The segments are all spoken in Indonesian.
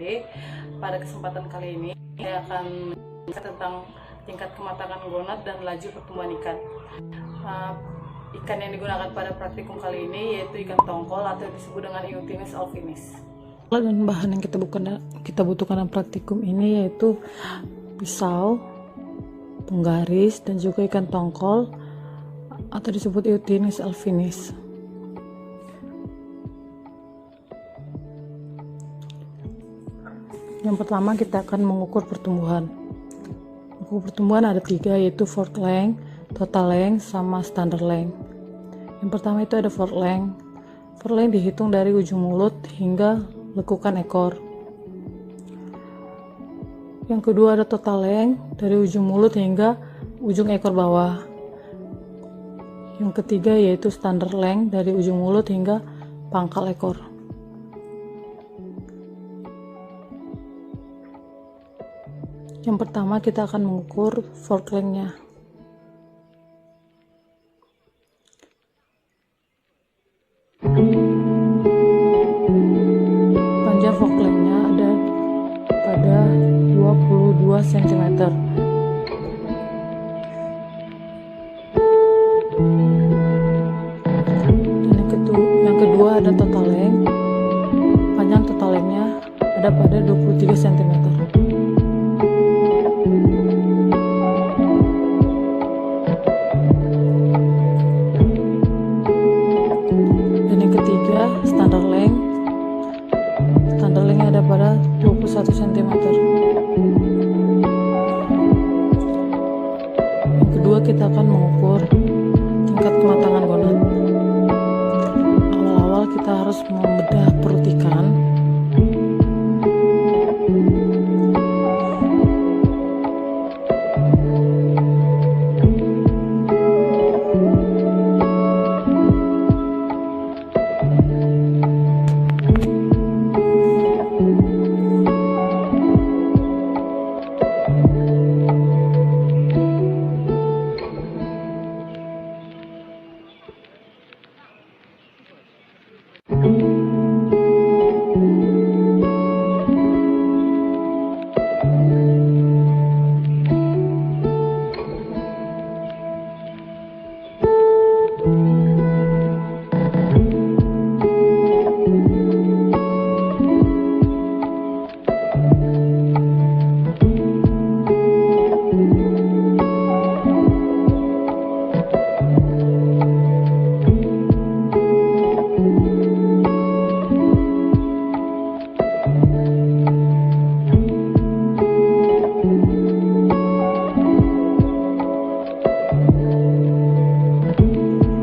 Ide. Pada kesempatan kali ini saya akan tentang tingkat kematangan gonad dan laju pertumbuhan ikan. Ikan yang digunakan pada praktikum kali ini yaitu ikan tongkol atau disebut dengan Eutinus alfinis. Dan bahan yang kita butuhkan dalam praktikum ini yaitu pisau, penggaris, dan juga ikan tongkol atau disebut Eutinus alfinis. Yang pertama kita akan mengukur pertumbuhan. Ukur pertumbuhan ada 3, yaitu fork length, total length, sama standard length. Yang pertama itu ada fork length. Fork length dihitung dari ujung mulut hingga lekukan ekor. Yang kedua ada total length, dari ujung mulut hingga ujung ekor bawah. Yang ketiga yaitu standard length, dari ujung mulut hingga pangkal ekor. Yang pertama kita akan mengukur fork length-nya. Panjang fork length-nya ada pada 22 cm. Dan yang kedua ada total length. Panjang total length-nya ada pada 23 cm. Dan yang ketiga standard length. Standard length ada pada 21 cm. Yang kedua kita akan mengukur tingkat kematangan gonad. Awal-awal kita harus membedah perut ikan.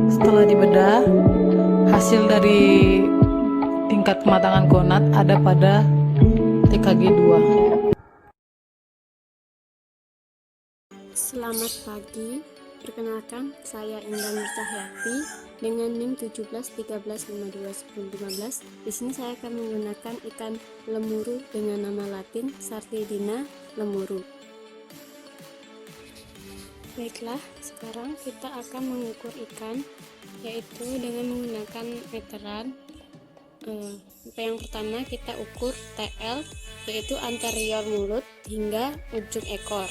Setelah dibedah, hasil dari tingkat kematangan gonad ada pada TKG 2. Selamat pagi, perkenalkan saya Indah Nurcahyati dengan NIM 1713521015. Di sini saya akan menggunakan ikan lemuru dengan nama latin Sardina lemuru. Baiklah, sekarang kita akan mengukur ikan, yaitu dengan menggunakan meteran. Yang pertama kita ukur TL, yaitu anterior mulut hingga ujung ekor.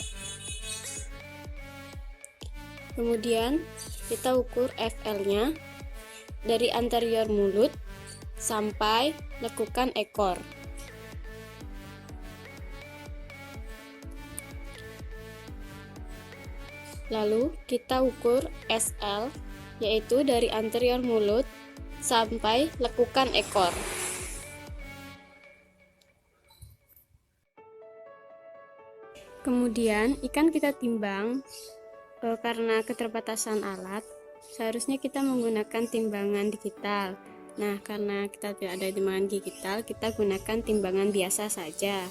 Kemudian kita ukur FL-nya dari anterior mulut sampai lekukan ekor. Lalu kita ukur SL, yaitu dari anterior mulut sampai lekukan ekor. Kemudian ikan kita timbang. Karena keterbatasan alat, seharusnya kita menggunakan timbangan digital. Nah, karena kita tidak ada timbangan digital, kita gunakan timbangan biasa saja.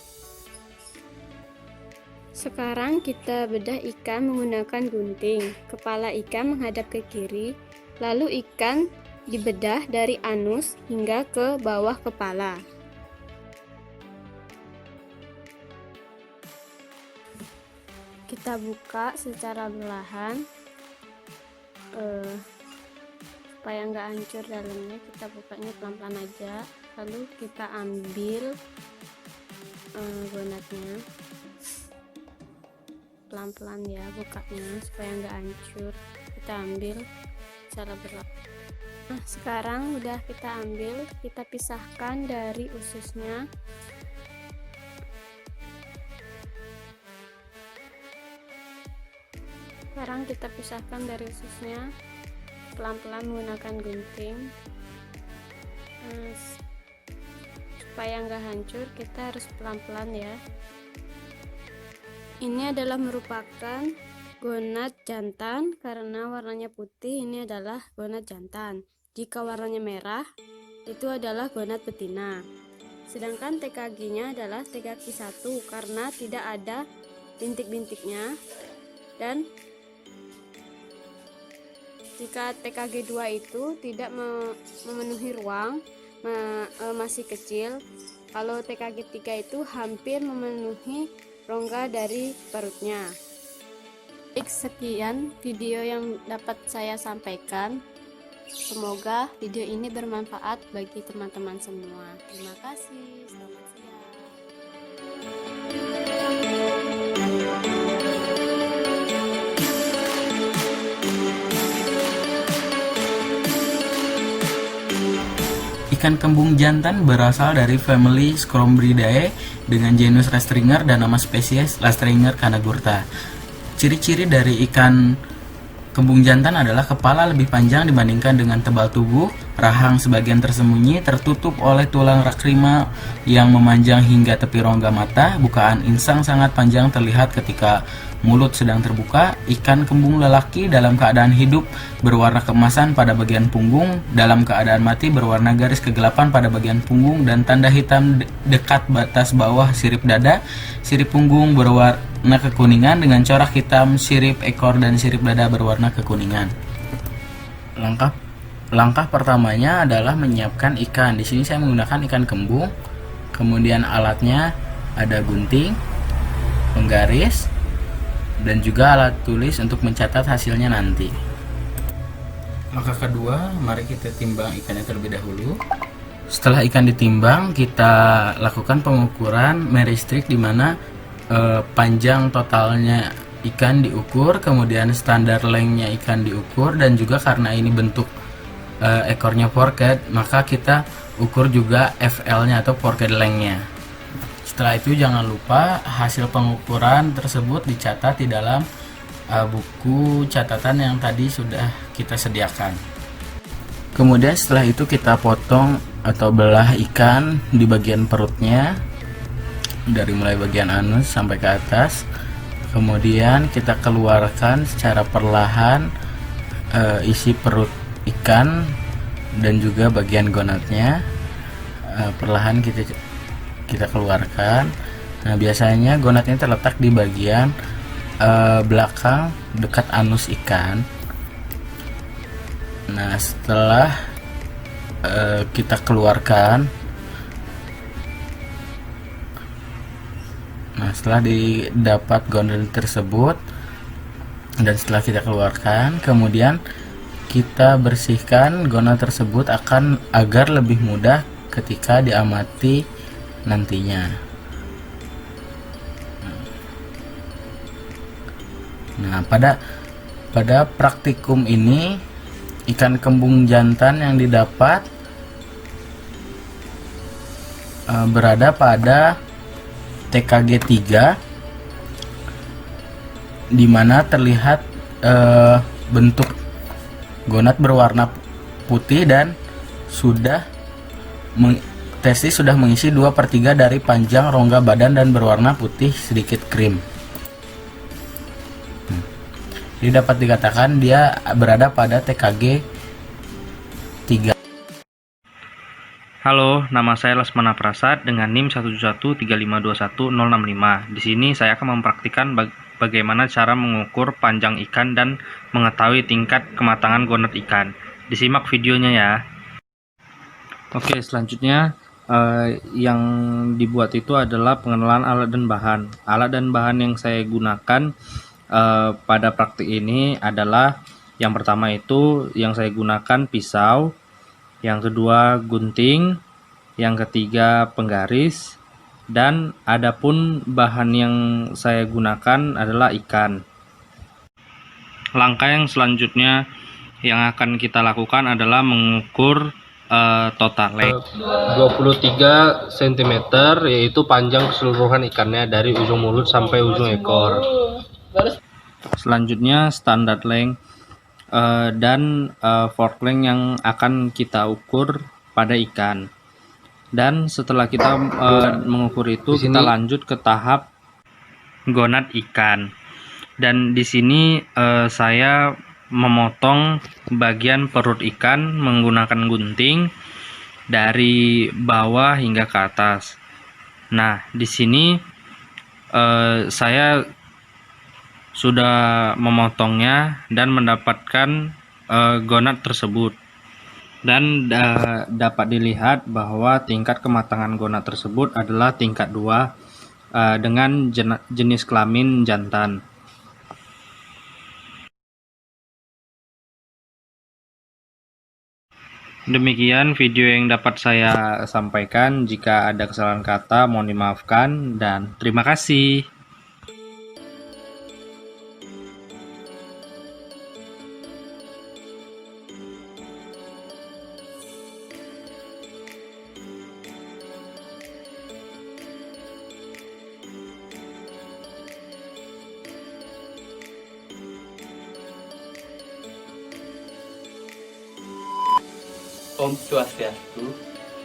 Sekarang kita bedah ikan menggunakan gunting. Kepala ikan menghadap ke kiri, lalu ikan dibedah dari anus hingga ke bawah kepala. Kita buka secara perlahan supaya nggak hancur dalamnya. Kita bukanya pelan-pelan aja, lalu kita ambil gonatnya. Pelan-pelan ya bukanya supaya nggak hancur. Kita ambil cara berlaku. Nah, sekarang udah kita ambil, kita pisahkan dari ususnya. Sekarang kita pisahkan dari ususnya pelan-pelan menggunakan gunting. Supaya nggak hancur, kita harus pelan-pelan ya. Ini adalah merupakan gonat jantan, karena warnanya putih ini adalah gonat jantan. Jika warnanya merah itu adalah gonat betina. Sedangkan TKG-nya adalah TKG 1 karena tidak ada bintik-bintiknya. Dan jika TKG 2 itu tidak memenuhi ruang, masih kecil. Kalau TKG 3 itu hampir memenuhi rongga dari perutnya. Baik, sekian video yang dapat saya sampaikan. Semoga video ini bermanfaat bagi teman-teman semua. Terima kasih. Selamat siang. Ikan kembung jantan berasal dari family Scombridae dengan genus Rastringer dan nama spesies Rastringer canagurta. Ciri-ciri dari ikan kembung jantan adalah kepala lebih panjang dibandingkan dengan tebal tubuh, rahang sebagian tersembunyi tertutup oleh tulang lakrima yang memanjang hingga tepi rongga mata, bukaan insang sangat panjang terlihat ketika mulut sedang terbuka. Ikan kembung lelaki dalam keadaan hidup berwarna keemasan pada bagian punggung, dalam keadaan mati berwarna garis kegelapan pada bagian punggung dan tanda hitam dekat batas bawah sirip dada. Sirip punggung berwarna kekuningan dengan corak hitam, sirip ekor dan sirip dada berwarna kekuningan. Langkah pertamanya adalah menyiapkan ikan. Di sini saya menggunakan ikan kembung. Kemudian alatnya ada gunting, penggaris, dan juga alat tulis untuk mencatat hasilnya nanti. Langkah kedua, mari kita timbang ikannya terlebih dahulu. Setelah ikan ditimbang, kita lakukan pengukuran meristrik di mana panjang totalnya ikan diukur, kemudian standar lengthnya ikan diukur, dan juga karena ini bentuk ekornya forked, maka kita ukur juga FL-nya atau forked lengthnya. Setelah itu jangan lupa hasil pengukuran tersebut dicatat di dalam buku catatan yang tadi sudah kita sediakan. Kemudian setelah itu kita potong atau belah ikan di bagian perutnya, dari mulai bagian anus sampai ke atas. Kemudian kita keluarkan secara perlahan isi perut ikan dan juga bagian gonatnya. Perlahan kita keluarkan. Nah, biasanya gonatnya terletak di bagian belakang dekat anus ikan. Nah, setelah kita keluarkan, setelah didapat gonat tersebut dan setelah kita keluarkan, kemudian kita bersihkan gonat tersebut agar lebih mudah ketika diamati nantinya. Nah, pada praktikum ini ikan kembung jantan yang didapat berada pada TKG 3, di mana terlihat bentuk gonat berwarna putih dan testis sudah mengisi 2/3 dari panjang rongga badan dan berwarna putih sedikit krim. Jadi dapat dikatakan dia berada pada TKG 3. Halo, nama saya Lesmana Prasad dengan NIM 17135210065. Di sini saya akan mempraktikkan bagaimana cara mengukur panjang ikan dan mengetahui tingkat kematangan gonat ikan. Disimak videonya ya. Oke, selanjutnya yang dibuat itu adalah pengenalan alat dan bahan. Alat dan bahan yang saya gunakan pada praktik ini adalah yang pertama itu yang saya gunakan pisau, yang kedua gunting, yang ketiga penggaris, Dan adapun bahan yang saya gunakan adalah ikan. Langkah yang selanjutnya yang akan kita lakukan adalah mengukur total length 23 cm, yaitu panjang keseluruhan ikannya dari ujung mulut sampai ujung ekor. Selanjutnya standar length dan fork length yang akan kita ukur pada ikan. Dan setelah kita mengukur itu, kita lanjut ke tahap gonad ikan. Dan di sini saya memotong bagian perut ikan menggunakan gunting dari bawah hingga ke atas. Nah, di sini saya sudah memotongnya dan mendapatkan gonad tersebut. Dan dapat dilihat bahwa tingkat kematangan gonad tersebut adalah tingkat 2 dengan jenis kelamin jantan. Demikian video yang dapat saya sampaikan. Jika ada kesalahan kata, mohon dimaafkan, dan terima kasih. Om Swastiastu.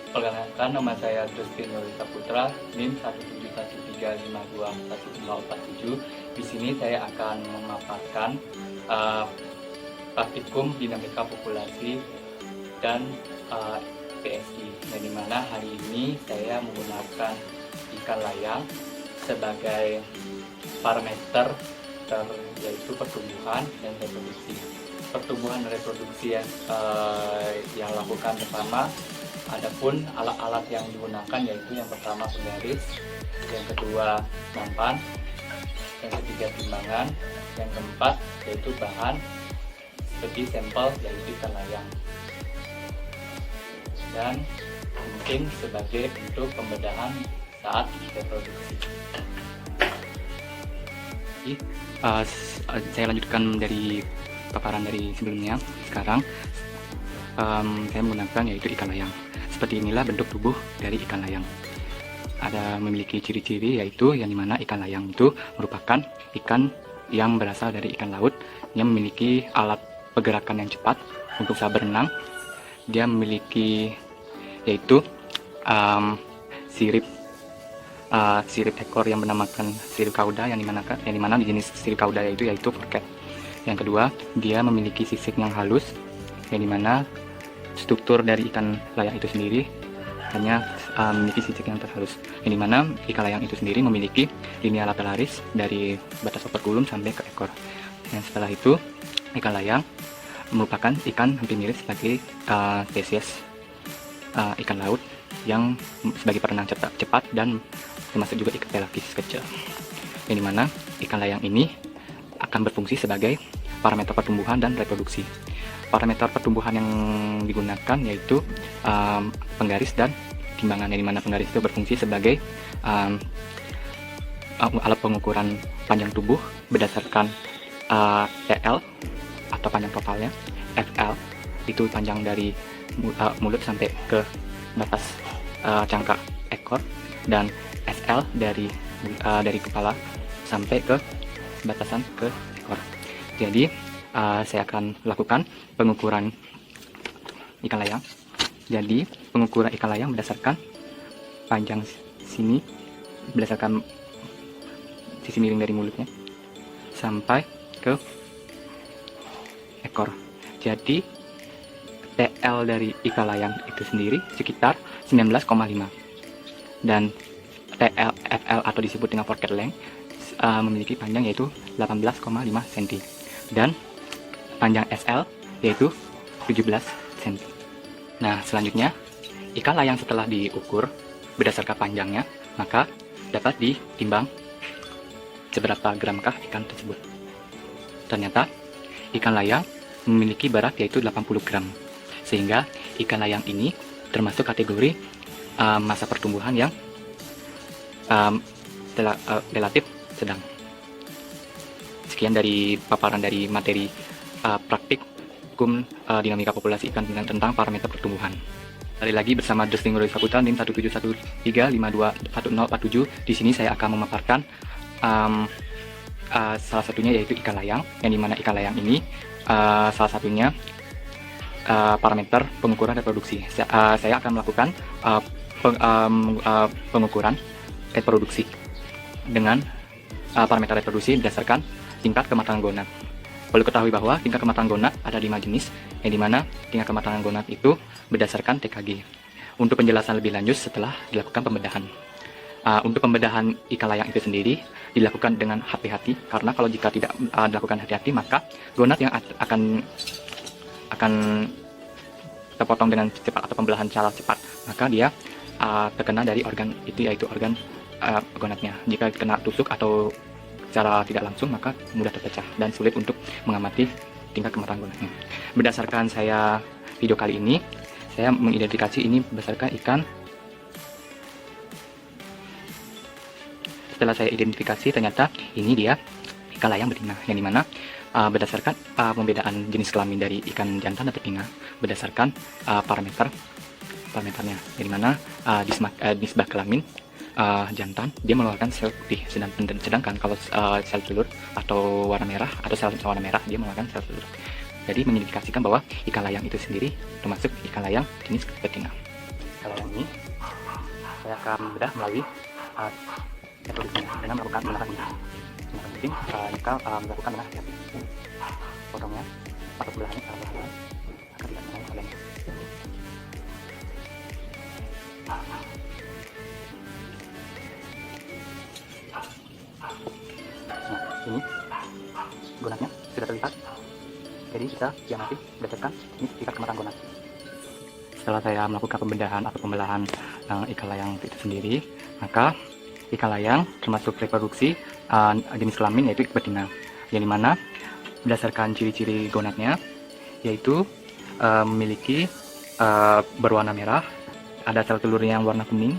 Perkenalkan, nama saya Justin Yolita Putra, NIM 173521047. Di sini saya akan memaparkan praktikum dinamika populasi dan PSI. Yang dimana hari ini saya menggunakan ikan layang sebagai parameter yaitu pertumbuhan dan reproduksi. Pertumbuhan dan reproduksi yang lakukan pertama, adapun alat-alat yang digunakan yaitu yang pertama penggaris, yang kedua nampan, yang ketiga timbangan, yang keempat yaitu bahan seperti sampel yaitu ikan layang, dan penting sebagai untuk pembedahan saat reproduksi. Saya lanjutkan dari paparan dari sebelumnya. Sekarang saya menggunakan yaitu ikan layang. Seperti inilah bentuk tubuh dari ikan layang. Ada memiliki ciri-ciri yaitu yang dimana ikan layang itu merupakan ikan yang berasal dari ikan laut yang memiliki alat pergerakan yang cepat untuk saat berenang. Dia memiliki yaitu sirip ekor yang menamakan sirip kauda, yang dimana di jenis sirip kauda yaitu forket. Yang kedua, dia memiliki sisik yang halus, yang dimana struktur dari ikan layang itu sendiri hanya memiliki sisik yang terhalus, yang dimana ikan layang itu sendiri memiliki linear lateralaris dari batas operkulum sampai ke ekor. Dan setelah itu, ikan layang merupakan ikan hampir mirip sebagai spesies ikan laut yang sebagai perenang cepat dan termasuk juga ikan pelagis kecil, yang dimana ikan layang ini akan berfungsi sebagai parameter pertumbuhan dan reproduksi. Parameter pertumbuhan yang digunakan yaitu penggaris dan timbangan, yang dimana penggaris itu berfungsi sebagai alat pengukuran panjang tubuh berdasarkan TL atau panjang totalnya, FL itu panjang dari mulut sampai ke batas cangkak ekor, dan SL dari kepala sampai ke batasan ke ekor. Jadi saya akan lakukan pengukuran ikan layang. Jadi pengukuran ikan layang berdasarkan panjang sini, berdasarkan sisi miring dari mulutnya sampai ke ekor. Jadi TL dari ikan layang itu sendiri sekitar 19,5, dan TL FL atau disebut dengan forket length memiliki panjang yaitu 18,5 cm, dan panjang SL yaitu 17 cm. Nah, selanjutnya ikan layang setelah diukur berdasarkan panjangnya, maka dapat ditimbang seberapa gramkah ikan tersebut. Ternyata ikan layang memiliki berat yaitu 80 gram, sehingga ikan layang ini termasuk kategori masa pertumbuhan yang relatif sedang. Sekian dari paparan dari materi praktikum dinamika populasi ikan dengan tentang parameter pertumbuhan. Kembali lagi bersama Distinguished Fakultas NIM 17135221047. Di sini saya akan memaparkan salah satunya yaitu ikan layang, yang dimana ikan layang ini salah satunya parameter pengukuran reproduksi. Saya akan melakukan pengukuran reproduksi dengan parameter reproduksi berdasarkan tingkat kematangan gonad. Perlu ketahui bahwa tingkat kematangan gonad ada 5 jenis, yang dimana tingkat kematangan gonad itu berdasarkan TKG. Untuk penjelasan lebih lanjut setelah dilakukan pembedahan. Untuk pembedahan ikan layang itu sendiri dilakukan dengan hati-hati, karena kalau jika tidak dilakukan hati-hati maka gonad yang akan terpotong dengan cepat atau pembelahan secara cepat, maka dia terkena dari organ itu, yaitu organ gonadnya. Jika kena tusuk atau secara tidak langsung maka mudah terpecah dan sulit untuk mengamati tingkat kematangan gonadnya. Berdasarkan saya video kali ini, saya mengidentifikasi ini berdasarkan ikan. Setelah saya identifikasi, ternyata ini dia ikan layang betina, yang dimana berdasarkan pembedaan jenis kelamin dari ikan jantan dan betina berdasarkan parameternya, yang dimana nisbah kelamin jantan dia mengeluarkan sel putih, sedangkan kalau sel telur atau warna merah atau sel warna merah dia mengeluarkan sel telur. Jadi mengindikasikan bahwa ikan layang itu sendiri termasuk ikan layang jenis betina. Ikan layang ini saya akan bedah melalui reproduksinya dengan melakukan menggunakan gunting. Jika melakukan dengan hati-hati, potongnya atau belahannya perlahan agar tidak mengenai kalengnya. Ini gonadnya sudah terlihat, jadi kita amati berdasarkan ini tingkat kematangan gonad. Setelah saya melakukan pembedahan atau pembelahan ikan layang itu sendiri, maka ikan layang termasuk reproduksi jenis kelamin yaitu betina, yang dimana berdasarkan ciri-ciri gonadnya yaitu memiliki berwarna merah, ada sel telurnya yang warna kuning,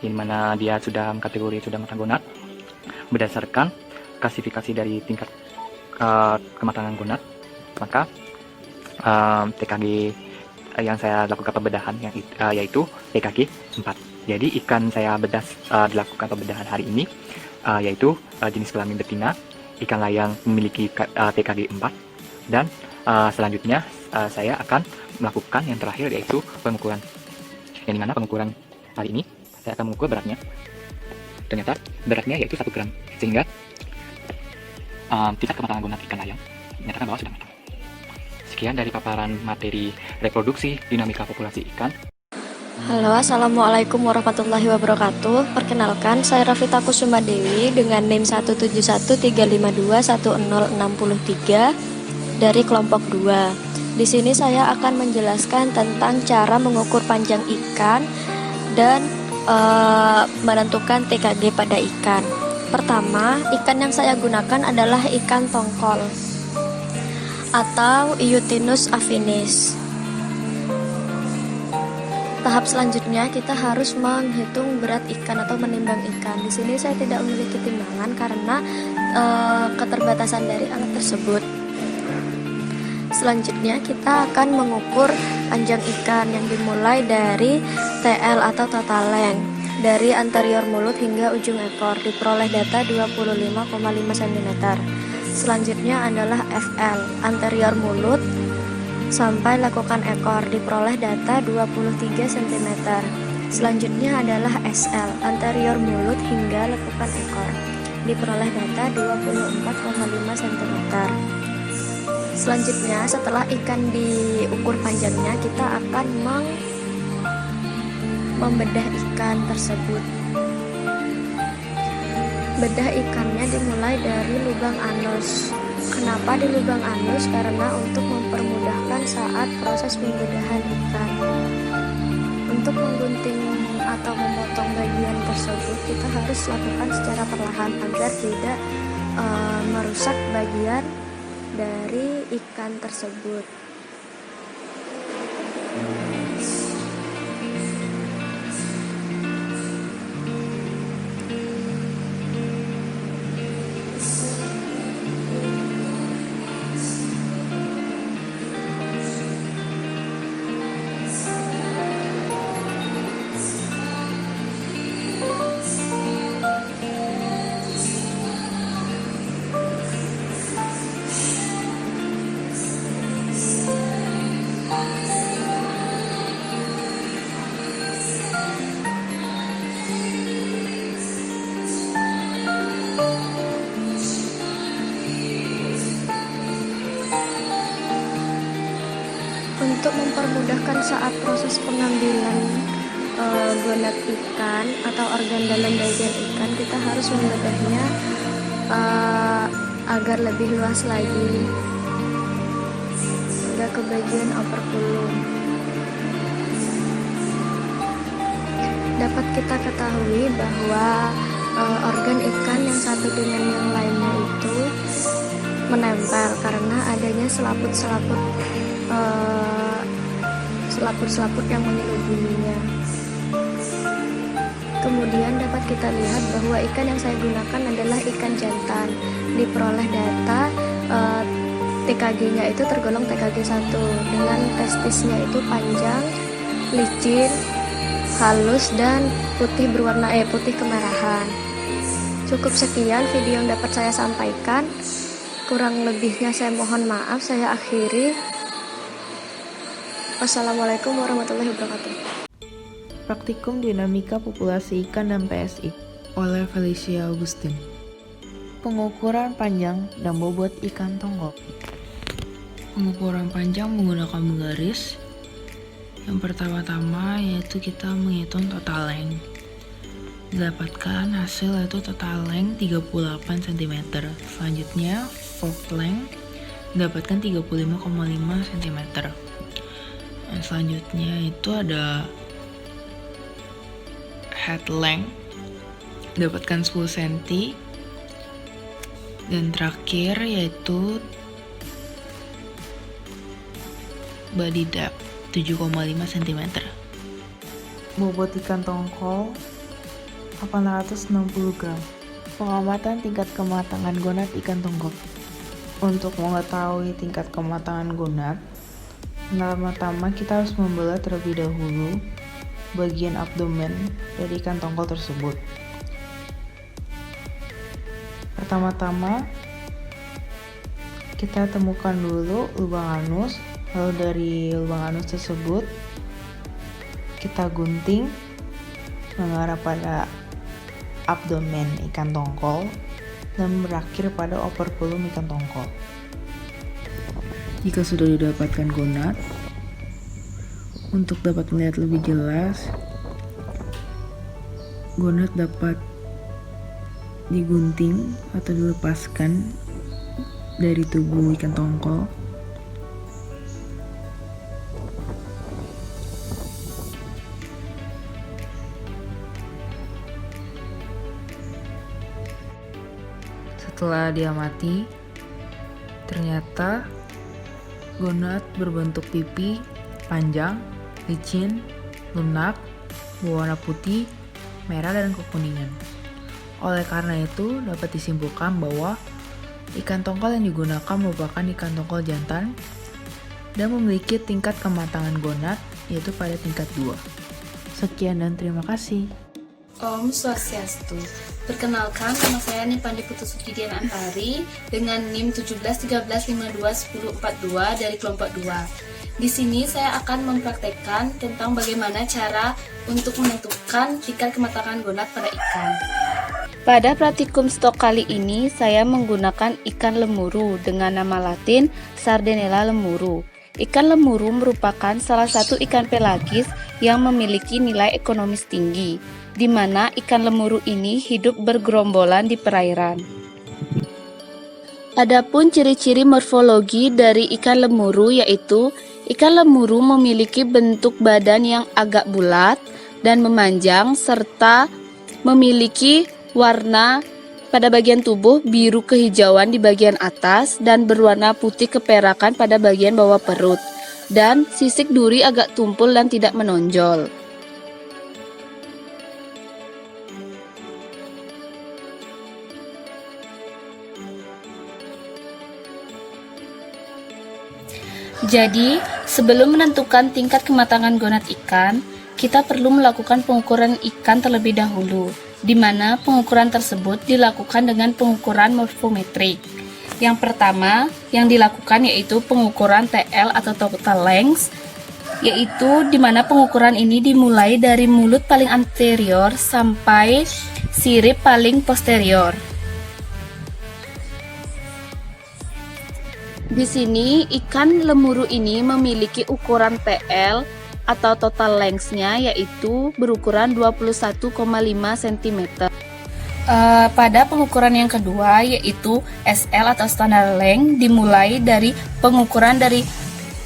yang dimana dia sudah kategori sudah matang gonad. Berdasarkan klasifikasi dari tingkat kematangan gonad, maka TKG yang saya lakukan pembedahan yaitu TKG 4. Jadi ikan saya dilakukan pembedahan hari ini yaitu jenis kelamin betina, ikan layang memiliki TKG 4, dan selanjutnya saya akan melakukan yang terakhir yaitu pengukuran, yang dimana pengukuran hari ini saya akan mengukur beratnya. Ternyata beratnya yaitu 1 gram, sehingga tingkat kematangan gonad ikan layang menyatakan bahwa sudah matang. Sekian dari paparan materi reproduksi dinamika populasi ikan. Halo, assalamualaikum warahmatullahi wabarakatuh. Perkenalkan, saya Rafita Kusuma Dewi dengan NIM 17135211063 dari kelompok 2. Di sini saya akan menjelaskan tentang cara mengukur panjang ikan dan menentukan TKG pada ikan. Pertama, ikan yang saya gunakan adalah ikan tongkol atau Eutinus affinis. Tahap selanjutnya kita harus menghitung berat ikan atau menimbang ikan. Di sini saya tidak memiliki timbangan karena keterbatasan dari alat tersebut. Selanjutnya kita akan mengukur panjang ikan yang dimulai dari TL atau total length, dari anterior mulut hingga ujung ekor, diperoleh data 25,5 cm. Selanjutnya adalah FL, anterior mulut sampai lekukan ekor, diperoleh data 23 cm. Selanjutnya adalah SL, anterior mulut hingga lekukan ekor, diperoleh data 24,5 cm. Selanjutnya, setelah ikan diukur panjangnya, kita akan membedah ikan tersebut. Bedah ikannya dimulai dari lubang anus. Kenapa di lubang anus? Karena untuk mempermudahkan saat proses pembedahan ikan. Untuk menggunting atau memotong bagian tersebut, kita harus lakukan secara perlahan agar tidak merusak bagian dari ikan tersebut. Untuk mempermudahkan saat proses pengambilan gonad ikan atau organ dalam bagian ikan, kita harus membedahnya agar lebih luas lagi hingga ke bagian operculum. Dapat kita ketahui bahwa organ ikan yang satu dengan yang lainnya itu menempel karena adanya selaput yang menyelubuhinya. Kemudian dapat kita lihat bahwa ikan yang saya gunakan adalah ikan jantan. Diperoleh data TKG-nya itu tergolong TKG 1 dengan testisnya itu panjang, licin, halus dan putih putih kemerahan. Cukup sekian video yang dapat saya sampaikan. Kurang lebihnya saya mohon maaf. Saya akhiri. Wassalamualaikum warahmatullahi wabarakatuh. Praktikum Dinamika Populasi Ikan dan PSI oleh Felicia Augustin. Pengukuran panjang dan bobot ikan tonggol. Pengukuran panjang menggunakan menggaris. Yang pertama-tama yaitu kita menghitung total length. Dapatkan hasil yaitu total length 38 cm. Selanjutnya fork length dapatkan 35,5 cm. Dan selanjutnya itu ada head length dapatkan 10 cm. Dan terakhir yaitu body depth 7,5 cm. Bobot ikan tongkol 860 gram. Pengamatan tingkat kematangan gonad ikan tongkol. Untuk mengetahui tingkat kematangan gonad, pertama-tama kita harus membelah terlebih dahulu bagian abdomen dari ikan tongkol tersebut. Pertama-tama kita temukan dulu lubang anus, lalu dari lubang anus tersebut kita gunting mengarah pada abdomen ikan tongkol dan berakhir pada operculum ikan tongkol. Jika sudah didapatkan gonad, untuk dapat melihat lebih jelas, gonad dapat digunting atau dilepaskan dari tubuh ikan tongkol. Setelah diamati, ternyata gonad berbentuk pipi panjang, licin, lunak, berwarna putih, merah, dan kekuningan. Oleh karena itu, dapat disimpulkan bahwa ikan tongkol yang digunakan merupakan ikan tongkol jantan dan memiliki tingkat kematangan gonad yaitu pada tingkat 2. Sekian dan terima kasih. Om Swastiastu. Perkenalkan, nama saya Nipandi Putusukidi Antari dengan NIM 1713521042 dari kelompok 2. Di sini saya akan mempraktekkan tentang bagaimana cara untuk menentukan tingkat kematangan gonad pada ikan. Pada praktikum stok kali ini, saya menggunakan ikan lemuru dengan nama latin Sardinella lemuru. Ikan lemuru merupakan salah satu ikan pelagis yang memiliki nilai ekonomis tinggi, di mana ikan lemuru ini hidup bergerombolan di perairan. Adapun ciri-ciri morfologi dari ikan lemuru yaitu ikan lemuru memiliki bentuk badan yang agak bulat dan memanjang serta memiliki warna pada bagian tubuh biru kehijauan di bagian atas dan berwarna putih keperakan pada bagian bawah perut, dan sisik duri agak tumpul dan tidak menonjol. Jadi, sebelum menentukan tingkat kematangan gonad ikan, kita perlu melakukan pengukuran ikan terlebih dahulu, di mana pengukuran tersebut dilakukan dengan pengukuran morfometrik. Yang pertama yang dilakukan yaitu pengukuran TL atau total length, yaitu di mana pengukuran ini dimulai dari mulut paling anterior sampai sirip paling posterior. Di sini ikan lemuru ini memiliki ukuran TL atau total length-nya yaitu berukuran 21,5 cm. Pada pengukuran yang kedua yaitu SL atau standar length dimulai dari pengukuran dari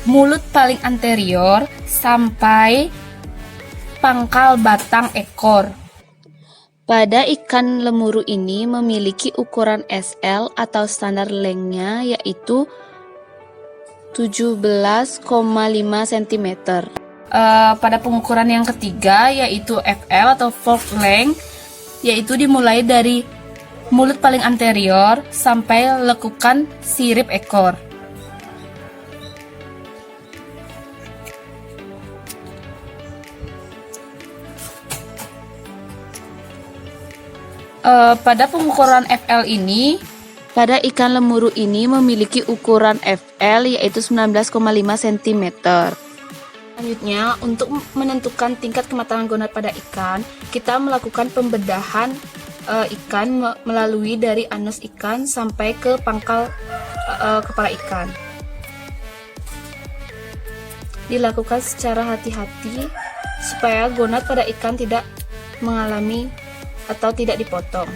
mulut paling anterior sampai pangkal batang ekor. Pada ikan lemuru ini memiliki ukuran SL atau standar length-nya yaitu 17,5 cm. Pada pengukuran yang ketiga yaitu FL atau fork length yaitu dimulai dari mulut paling anterior sampai lekukan sirip ekor. Pada pengukuran FL ini, pada ikan lemuru ini memiliki ukuran FL yaitu 19,5 cm. Selanjutnya, untuk menentukan tingkat kematangan gonad pada ikan, kita melakukan pembedahan ikan melalui dari anus ikan sampai ke pangkal kepala ikan. Dilakukan secara hati-hati supaya gonad pada ikan tidak mengalami atau tidak dipotong.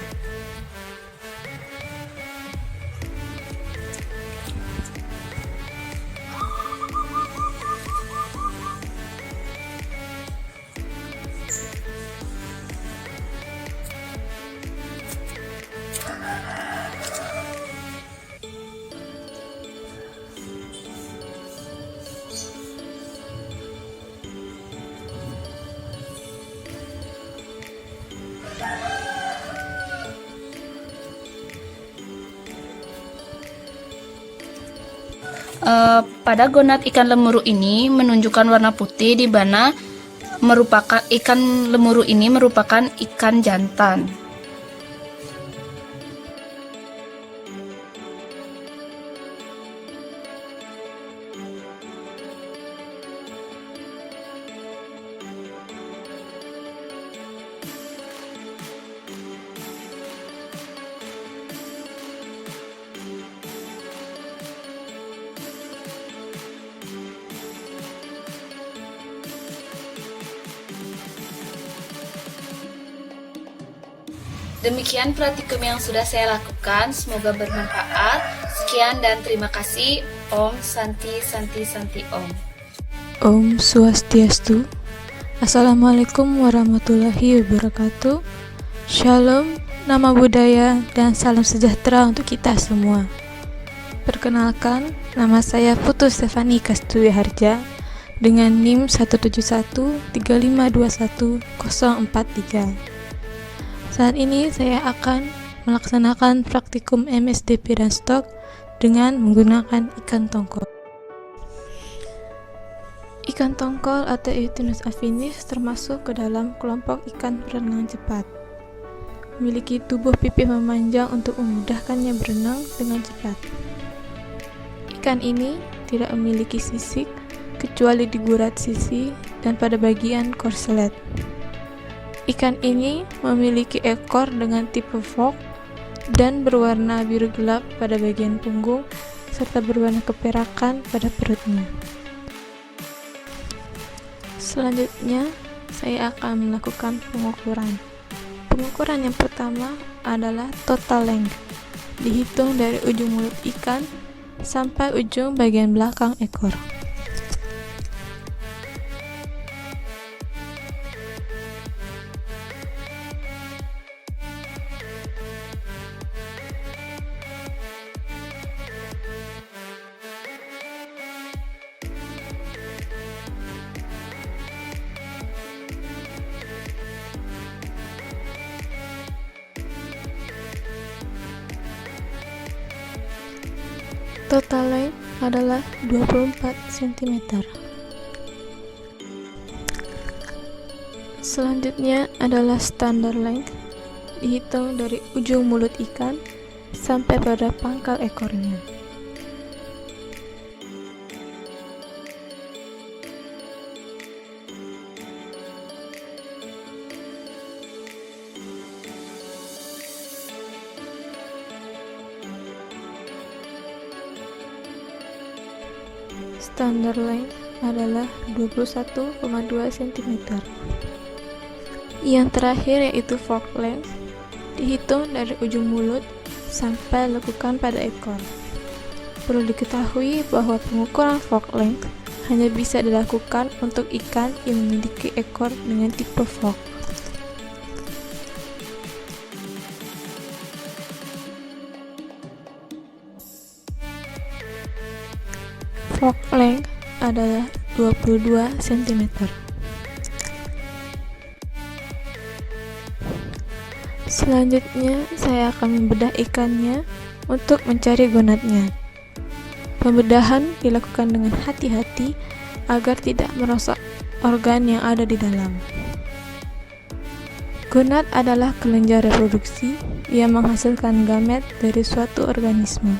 Pada gonad ikan lemuru ini menunjukkan warna putih di mana merupakan ikan lemuru ini merupakan ikan jantan. Demikian praktikum yang sudah saya lakukan, semoga bermanfaat. Sekian dan terima kasih. Om Santi Santi Santi Om. Om Swastiastu. Assalamualaikum warahmatullahi wabarakatuh. Shalom, nama budaya dan salam sejahtera untuk kita semua. Perkenalkan, nama saya Putu Stefani Kasturi Harja dengan NIM 17135210043. Saat ini saya akan melaksanakan praktikum MSDP dan stok dengan menggunakan ikan tongkol. Ikan tongkol atau Eutinus affinis termasuk ke dalam kelompok ikan berenang cepat. Memiliki tubuh pipih memanjang untuk memudahkannya berenang dengan cepat. Ikan ini tidak memiliki sisik kecuali di gurat sisi dan pada bagian korselet. Ikan ini memiliki ekor dengan tipe fork dan berwarna biru gelap pada bagian punggung serta berwarna keperakan pada perutnya. Selanjutnya, saya akan melakukan pengukuran. Pengukuran yang pertama adalah total length, dihitung dari ujung mulut ikan sampai ujung bagian belakang ekor. Total length adalah 24 cm. Selanjutnya adalah standard length, dihitung dari ujung mulut ikan sampai pada pangkal ekornya. standard length adalah 21,2 cm. Yang terakhir yaitu fork length, dihitung dari ujung mulut sampai lekukan pada ekor. Perlu diketahui bahwa pengukuran fork length hanya bisa dilakukan untuk ikan yang memiliki ekor dengan tipe fork. Fork length adalah 22 cm. Selanjutnya, saya akan membedah ikannya untuk mencari gonadnya. Pembedahan dilakukan dengan hati-hati agar tidak merusak organ yang ada di dalam. Gonad adalah kelenjar reproduksi yang menghasilkan gamet dari suatu organisme.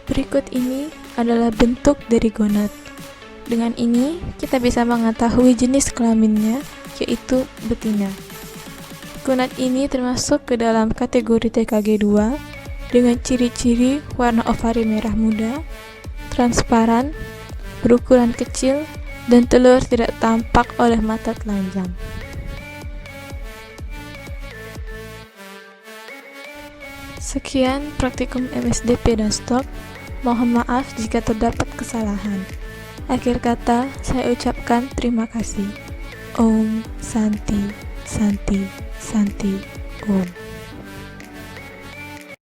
Berikut ini adalah bentuk dari gonad. Dengan ini, kita bisa mengetahui jenis kelaminnya, yaitu betina. Gonad ini termasuk ke dalam kategori TKG2 dengan ciri-ciri warna ovari merah muda, transparan, berukuran kecil, dan telur tidak tampak oleh mata telanjang. Sekian praktikum MSD Pedastok. Mohon maaf jika terdapat kesalahan. Akhir kata, saya ucapkan terima kasih. Om Santi, Santi, Santi, Om.